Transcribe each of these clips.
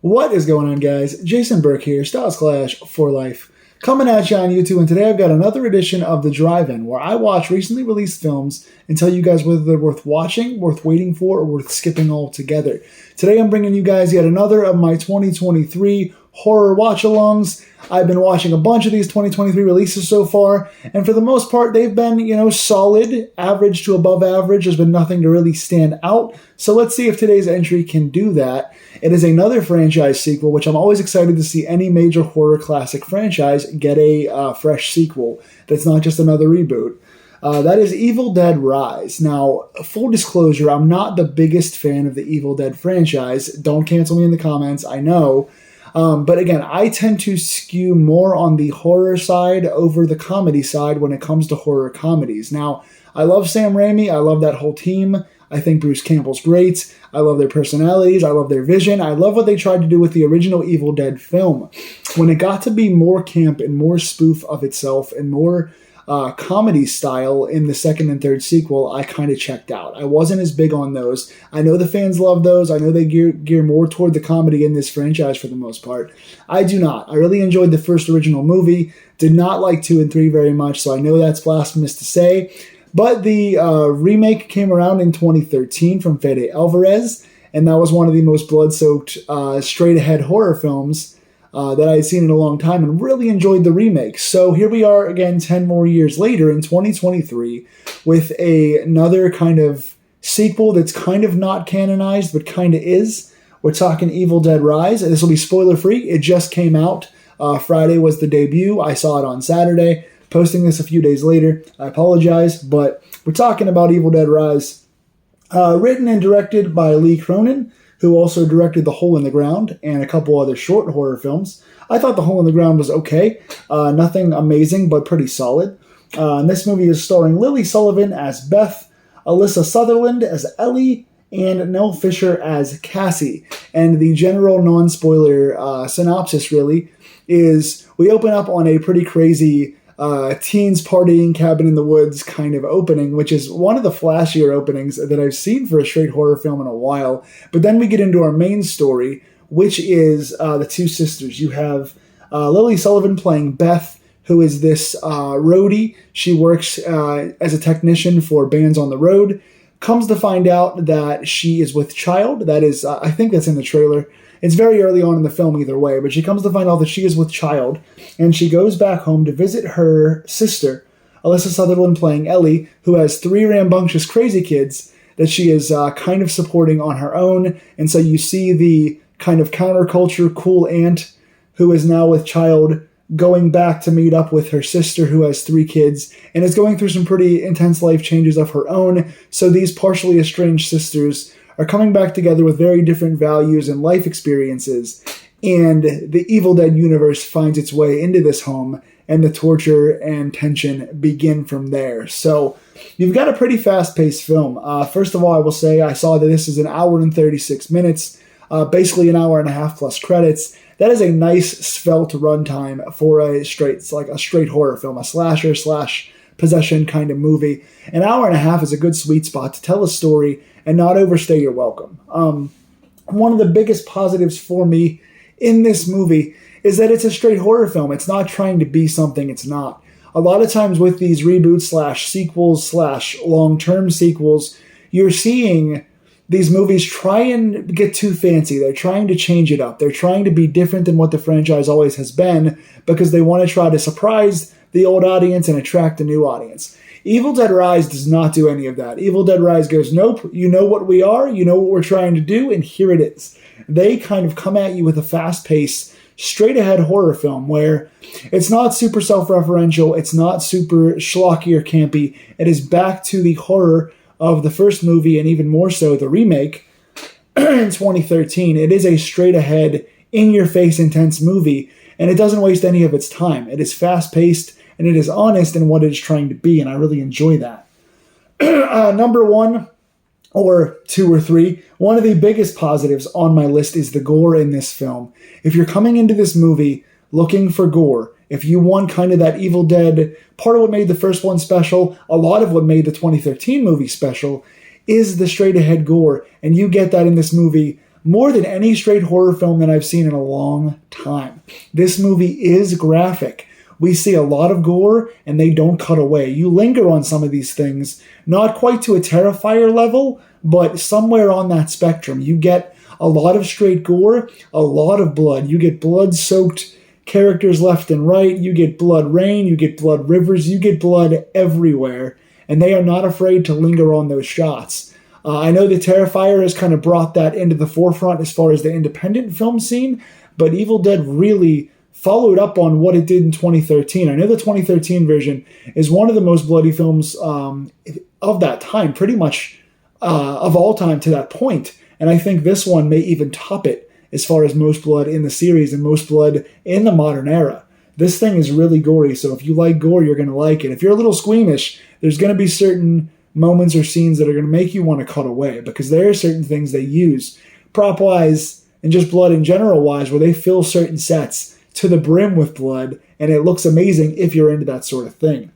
What is going on, guys? Jason Burke here, Styles Clash for Life, coming at you on YouTube, and today I've got another edition of The Drive-In, where I watch recently released films and tell you guys whether they're worth watching, worth waiting for, or worth skipping altogether. Today I'm bringing you guys yet another of my 2023 horror watch-alongs. I've been watching a bunch of these 2023 releases so far, and for the most part, they've been, solid, average to above average. There's been nothing to really stand out, so let's see if today's entry can do that. It is another franchise sequel, which I'm always excited to see any major horror classic franchise get a fresh sequel that's not just another reboot. That is Evil Dead Rise. Now, full disclosure, I'm not the biggest fan of the Evil Dead franchise. Don't cancel me in the comments, I know. But again, I tend to skew more on the horror side over the comedy side when it comes to horror comedies. Now, I love Sam Raimi. I love that whole team. I think Bruce Campbell's great. I love their personalities. I love their vision. I love what they tried to do with the original Evil Dead film. When it got to be more camp and more spoof of itself and more comedy style in the second and third sequel, I kind of checked out. I wasn't as big on those. I know the fans love those. I know they gear more toward the comedy in this franchise for the most part. I do not. I really enjoyed the first original movie. Did not like 2 and 3 very much, so I know that's blasphemous to say. But the remake came around in 2013 from Fede Alvarez, and that was one of the most blood-soaked, straight-ahead horror films that I had seen in a long time, and really enjoyed the remake. So here we are again 10 more years later in 2023 with another kind of sequel that's kind of not canonized, but kind of is. We're talking Evil Dead Rise. This will be spoiler-free. It just came out. Friday was the debut. I saw it on Saturday. Posting this a few days later. I apologize, but we're talking about Evil Dead Rise. Written and directed by Lee Cronin, who also directed The Hole in the Ground and a couple other short horror films. I thought The Hole in the Ground was okay. Nothing amazing, but pretty solid. And this movie is starring Lily Sullivan as Beth, Alyssa Sutherland as Ellie, and Nell Fisher as Cassie. And the general non-spoiler synopsis, really, is we open up on a pretty crazy teens partying cabin in the woods kind of opening, which is one of the flashier openings that I've seen for a straight horror film in a while. But then we get into our main story, which is the two sisters. You have Lily Sullivan playing Beth, who is this roadie. She works as a technician for bands on the road. Comes to find out that she is with child. That is, I think that's in the trailer. It's very early on in the film either way, but she comes to find out that she is with child, and she goes back home to visit her sister, Alyssa Sutherland playing Ellie, who has 3 rambunctious crazy kids that she is kind of supporting on her own. And so you see the kind of counterculture cool aunt who is now with child going back to meet up with her sister who has 3 kids and is going through some pretty intense life changes of her own. So these partially estranged sisters are coming back together with very different values and life experiences, and the Evil Dead universe finds its way into this home, and the torture and tension begin from there. So you've got a pretty fast-paced film. First of all, I will say I saw that this is an hour and 36 minutes, basically an hour and a half plus credits. That is a nice svelte runtime for a straight horror film, a slasher / possession kind of movie. An hour and a half is a good sweet spot to tell a story and not overstay your welcome. One of the biggest positives for me in this movie is that it's a straight horror film. It's not trying to be something it's not. A lot of times with these reboots / sequels / long-term sequels, you're seeing these movies try and get too fancy. They're trying to change it up. They're trying to be different than what the franchise always has been because they want to try to surprise the old audience and attract a new audience. Evil Dead Rise does not do any of that. Evil Dead Rise goes, nope, you know what we are, you know what we're trying to do, and here it is. They kind of come at you with a fast-paced, straight-ahead horror film where it's not super self-referential, it's not super schlocky or campy. It is back to the horror of the first movie, and even more so the remake in 2013. It is a straight-ahead, in-your-face, intense movie, and it doesn't waste any of its time. It is fast-paced, and it is honest in what it is trying to be, and I really enjoy that. Number 1, or 2 or 3, one of the biggest positives on my list is the gore in this film. If you're coming into this movie looking for gore, if you want kind of that Evil Dead, part of what made the first one special, a lot of what made the 2013 movie special, is the straight-ahead gore, and you get that in this movie more than any straight horror film that I've seen in a long time. This movie is graphic. We see a lot of gore, and they don't cut away. You linger on some of these things, not quite to a Terrifier level, but somewhere on that spectrum. You get a lot of straight gore, a lot of blood. You get blood-soaked characters left and right. You get blood rain. You get blood rivers. You get blood everywhere, and they are not afraid to linger on those shots. I know the Terrifier has kind of brought that into the forefront as far as the independent film scene, but Evil Dead really followed up on what it did in 2013. I know the 2013 version is one of the most bloody films of that time, pretty much of all time to that point. And I think this one may even top it as far as most blood in the series and most blood in the modern era. This thing is really gory, so if you like gore, you're going to like it. If you're a little squeamish, there's going to be certain moments or scenes that are going to make you want to cut away, because there are certain things they use, prop-wise and just blood in general-wise, where they fill certain sets to the brim with blood, and it looks amazing if you're into that sort of thing.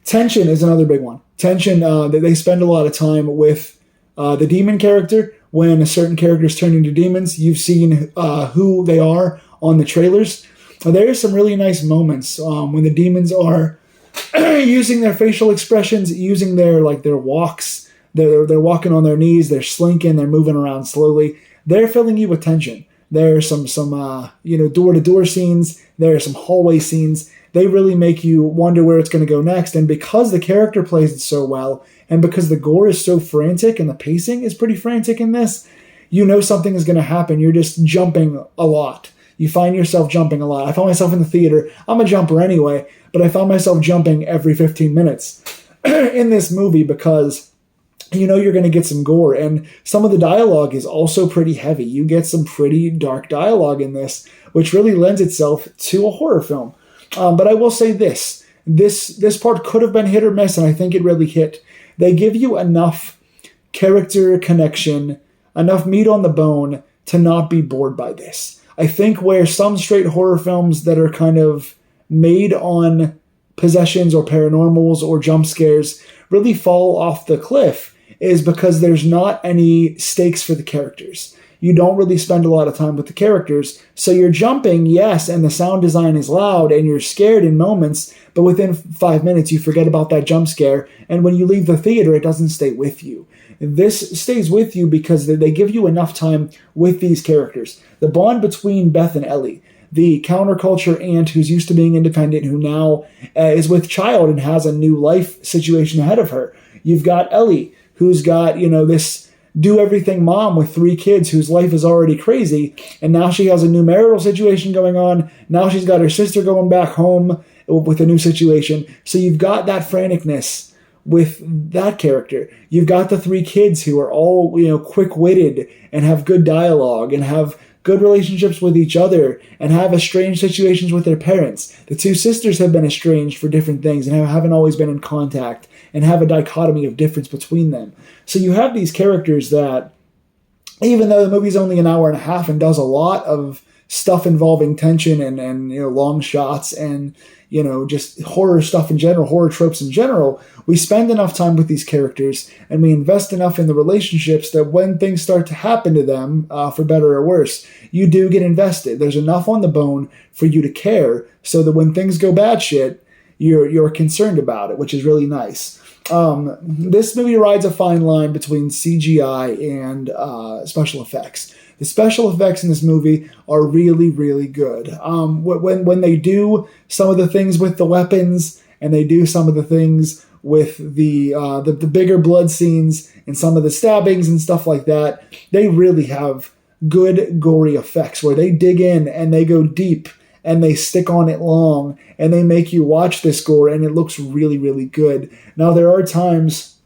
Tension is another big one. Tension, they spend a lot of time with the demon character. When a certain character is turned into demons, you've seen who they are on the trailers. There are some really nice moments when the demons are using their facial expressions, using their walks. They're walking on their knees, they're slinking, they're moving around slowly. They're filling you with tension. There are some door-to-door scenes. There are some hallway scenes. They really make you wonder where it's going to go next. And because the character plays it so well, and because the gore is so frantic and the pacing is pretty frantic in this, you know something is going to happen. You're just jumping a lot. You find yourself jumping a lot. I found myself in the theater. I'm a jumper anyway, but I found myself jumping every 15 minutes in this movie because you know you're going to get some gore. And some of the dialogue is also pretty heavy. You get some pretty dark dialogue in this, which really lends itself to a horror film. But I will say this part could have been hit or miss, and I think it really hit. They give you enough character connection, enough meat on the bone to not be bored by this. I think where some straight horror films that are kind of made on possessions or paranormals or jump scares really fall off the cliff is because there's not any stakes for the characters. You don't really spend a lot of time with the characters. So you're jumping, yes, and the sound design is loud and you're scared in moments, but within 5 minutes you forget about that jump scare. And when you leave the theater, it doesn't stay with you. This stays with you because they give you enough time with these characters. The bond between Beth and Ellie, the counterculture aunt who's used to being independent, who now is with child and has a new life situation ahead of her. You've got Ellie, who's got, this do-everything mom with 3 kids whose life is already crazy, and now she has a new marital situation going on. Now she's got her sister going back home with a new situation. So you've got that franticness with that character. You've got the 3 kids who are all, quick-witted and have good dialogue and have good relationships with each other and have estranged situations with their parents. The 2 sisters have been estranged for different things and haven't always been in contact and have a dichotomy of difference between them. So you have these characters that, even though the movie's only an hour and a half and does a lot of stuff involving tension and long shots and just horror stuff in general, horror tropes in general, we spend enough time with these characters and we invest enough in the relationships that when things start to happen to them, for better or worse, you do get invested. There's enough on the bone for you to care, so that when things go bad shit, you're concerned about it, which is really nice. This movie rides a fine line between CGI and special effects. The special effects in this movie are really, really good. When they do some of the things with the weapons and they do some of the things with the bigger blood scenes and some of the stabbings and stuff like that, they really have good gory effects where they dig in and they go deep and they stick on it long and they make you watch this gore and it looks really, really good. Now, there are times,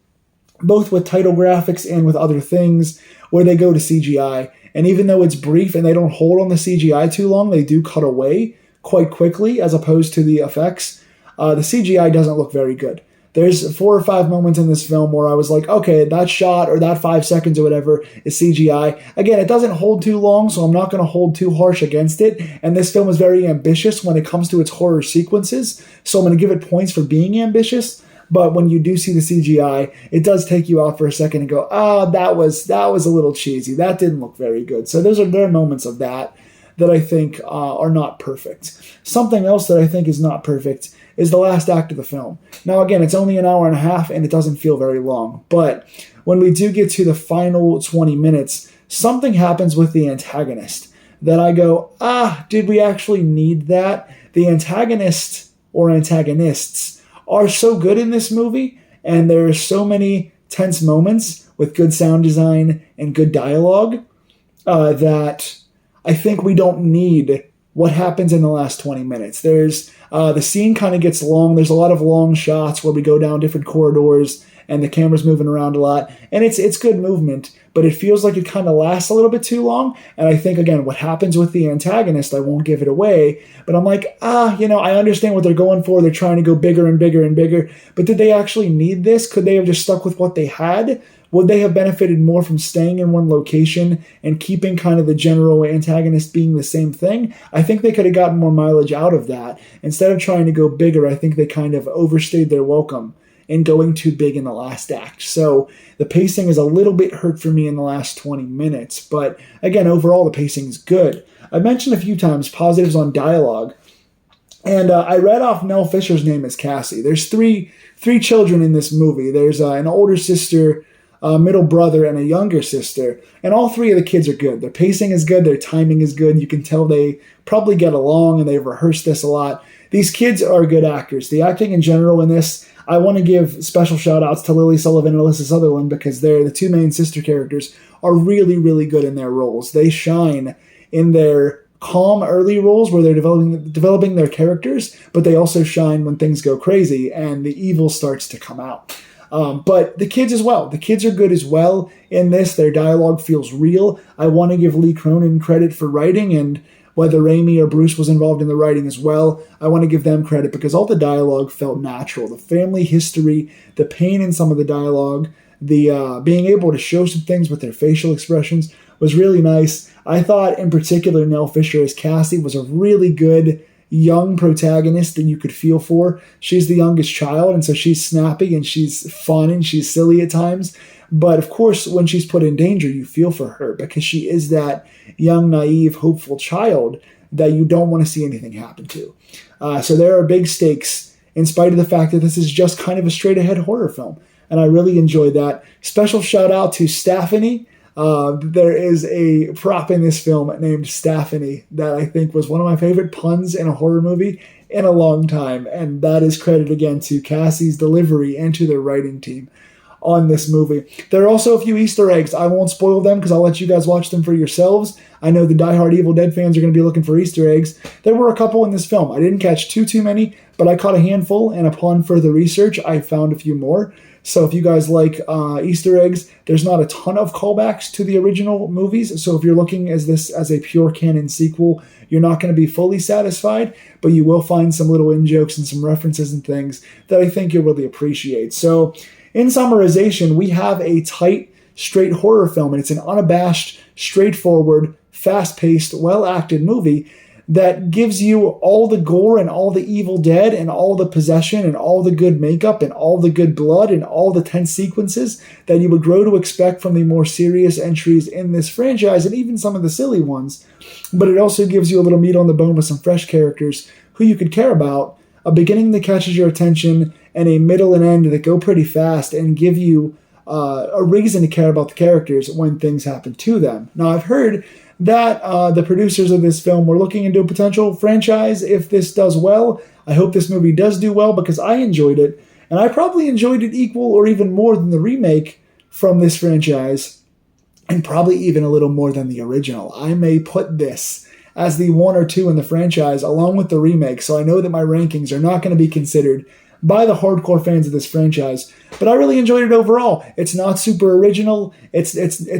both with title graphics and with other things, where they go to CGI. And even though it's brief and they don't hold on the CGI too long, they do cut away quite quickly as opposed to the effects. The CGI doesn't look very good. There's 4 or 5 moments in this film where I was like, okay, that shot or that 5 seconds or whatever is CGI. Again, it doesn't hold too long, so I'm not going to hold too harsh against it. And this film is very ambitious when it comes to its horror sequences, so I'm going to give it points for being ambitious. But when you do see the CGI, it does take you out for a second and go, that was a little cheesy. That didn't look very good. So there are moments of that I think are not perfect. Something else that I think is not perfect is the last act of the film. Now, again, it's only an hour and a half, and it doesn't feel very long. But when we do get to the final 20 minutes, something happens with the antagonist that I go, did we actually need that? The antagonist or antagonists are so good in this movie, and there are so many tense moments with good sound design and good dialogue that I think we don't need what happens in the last 20 minutes. There's the scene kind of gets long. There's a lot of long shots where we go down different corridors and the camera's moving around a lot. And it's good movement, but it feels like it kind of lasts a little bit too long. And I think, again, what happens with the antagonist, I won't give it away, but I'm like, I understand what they're going for. They're trying to go bigger and bigger and bigger. But did they actually need this? Could they have just stuck with what they had? Would they have benefited more from staying in one location and keeping kind of the general antagonist being the same thing? I think they could have gotten more mileage out of that. Instead of trying to go bigger, I think they kind of overstayed their welcome in going too big in the last act. So the pacing is a little bit hurt for me in the last 20 minutes. But again, overall, the pacing is good. I mentioned a few times positives on dialogue. And I read off Nell Fisher's name as Cassie. There's three children in this movie. There's an older sister, a middle brother, and a younger sister. And all three of the kids are good. Their pacing is good. Their timing is good. You can tell they probably get along, and they've rehearsed this a lot. These kids are good actors. The acting in general in this, I want to give special shout-outs to Lily Sullivan and Alyssa Sutherland because they're the two main sister characters are really, really good in their roles. They shine in their calm early roles where they're developing their characters, but they also shine when things go crazy and the evil starts to come out. But the kids as well. The kids are good as well in this. Their dialogue feels real. I want to give Lee Cronin credit for writing, and whether Amy or Bruce was involved in the writing as well, I want to give them credit because all the dialogue felt natural. The family history, the pain in some of the dialogue, the being able to show some things with their facial expressions was really nice. I thought in particular Nell Fisher as Cassie was a really good young protagonist that you could feel for. She's the youngest child, and so she's snappy and she's fun and she's silly at times. But of course, when she's put in danger, you feel for her because she is that young, naive, hopeful child that you don't want to see anything happen to. So there are big stakes in spite of the fact that this is just kind of a straight-ahead horror film. And I really enjoyed that. Special shout-out to Staffany. There is a prop in this film named Staffany that I think was one of my favorite puns in a horror movie in a long time. And that is credit again to Cassie's delivery and to their writing team on this movie. There are also a few Easter eggs. I won't spoil them because I'll let you guys watch them for yourselves. I know the diehard Evil Dead fans are going to be looking for Easter eggs. There were a couple in this film. I didn't catch too many, but I caught a handful, and upon further research, I found a few more. So if you guys like Easter eggs, there's not a ton of callbacks to the original movies. So if you're looking at this as a pure canon sequel, you're not going to be fully satisfied, but you will find some little in-jokes and some references and things that I think you'll really appreciate. So in summarization, we have a tight, straight horror film, and it's an unabashed, straightforward, fast-paced, well-acted movie that gives you all the gore and all the Evil Dead and all the possession and all the good makeup and all the good blood and all the tense sequences that you would grow to expect from the more serious entries in this franchise and even some of the silly ones. But it also gives you a little meat on the bone with some fresh characters who you could care about, a beginning that catches your attention, and a middle and end that go pretty fast and give you a reason to care about the characters when things happen to them. Now, I've heard that the producers of this film were looking into a potential franchise if this does well. I hope this movie does do well because I enjoyed it, and I probably enjoyed it equal or even more than the remake from this franchise, and probably even a little more than the original. I may put this as the 1 or 2 in the franchise along with the remake, so I know that my rankings are not going to be considered by the hardcore fans of this franchise, but I really enjoyed it overall. It's not super original. It's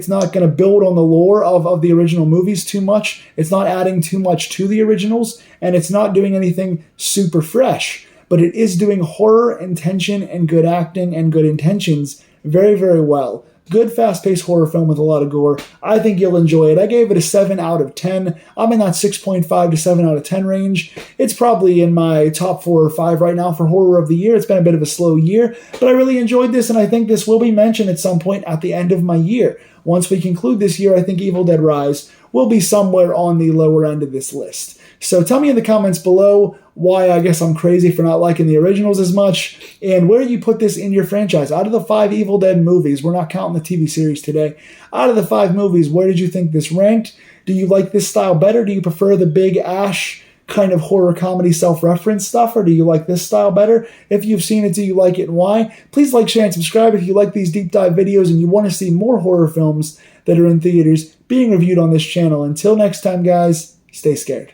not going to build on the lore of the original movies too much. It's not adding too much to the originals, and it's not doing anything super fresh, but it is doing horror and tension and good acting and good intentions very, very well. Good, fast-paced horror film with a lot of gore. I think you'll enjoy it. I gave it a 7 out of 10. I'm in that 6.5 to 7 out of 10 range. It's probably in my top 4 or 5 right now for horror of the year. It's been a bit of a slow year, but I really enjoyed this, and I think this will be mentioned at some point at the end of my year. Once we conclude this year, I think Evil Dead Rise will be somewhere on the lower end of this list. So tell me in the comments below why I guess I'm crazy for not liking the originals as much, and where you put this in your franchise. Out of the 5 Evil Dead movies, we're not counting the TV series today, out of the 5 movies, where did you think this ranked? Do you like this style better? Do you prefer the Big Ash kind of horror comedy self-reference stuff, or do you like this style better? If you've seen it, do you like it and why? Please like, share, and subscribe if you like these deep dive videos and you want to see more horror films that are in theaters being reviewed on this channel. Until next time, guys, stay scared.